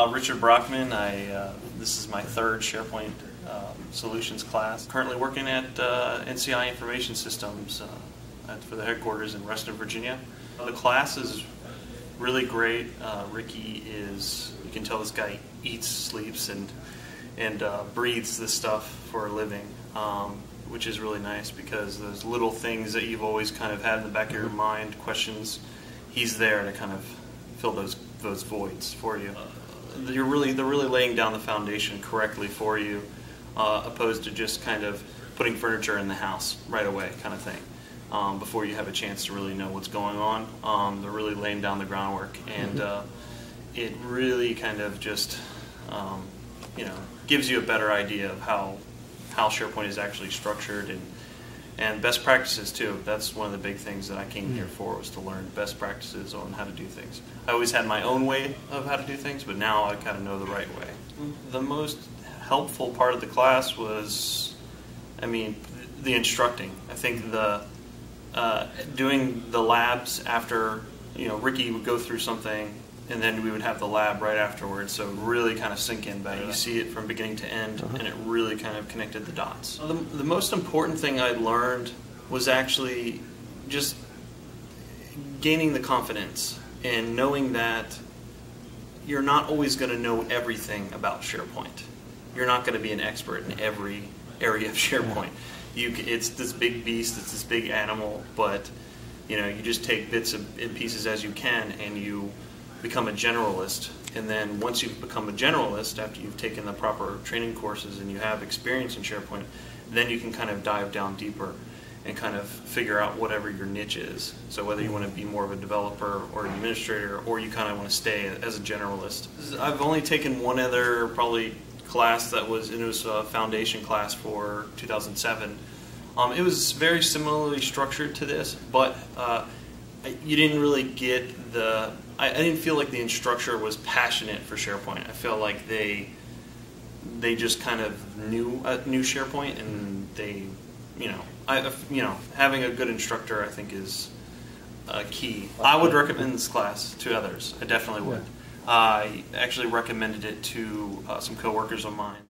Richard Brockman. This is my third SharePoint Solutions class. Currently working at NCI Information Systems for the headquarters in Reston, Virginia. The class is really great. Ricky is, you can tell this guy eats, sleeps, and breathes this stuff for a living, which is really nice because those little things that you've always kind of had in the back of your mind, questions, he's there to kind of fill those voids for you. They're really laying down the foundation correctly for you, opposed to just kind of putting furniture in the house right away kind of thing. Before you have a chance to really know what's going on. They're really laying down the groundwork, and it really kind of just gives you a better idea of how SharePoint is actually structured, and best practices too. That's one of the big things that I came here for, was to learn best practices on how to do things. I always had my own way of how to do things, but now I kind of know the right way. The most helpful part of the class was, the instructing. I think doing the labs after, Ricky would go through something, and then we would have the lab right afterwards, so it would really kind of sink in better. You see it from beginning to end, and it really kind of connected the dots. The most important thing I learned was actually just gaining the confidence and knowing that you're not always going to know everything about SharePoint. You're not going to be an expert in every area of SharePoint. It's this big beast, it's this big animal, but you just take bits and pieces as you can, and you become a generalist. And then once you've become a generalist, after you've taken the proper training courses and you have experience in SharePoint, then you can kind of dive down deeper and kind of figure out whatever your niche is. So whether you want to be more of a developer or an administrator, or you kind of want to stay as a generalist. I've only taken one other probably class that was, and it was a foundation class for 2007. It was very similarly structured to this, but you didn't really get I didn't feel like the instructor was passionate for SharePoint. I felt like they just kind of knew SharePoint, and having a good instructor, I think, is key. I would recommend this class to others. I definitely would. I actually recommended it to some coworkers of mine.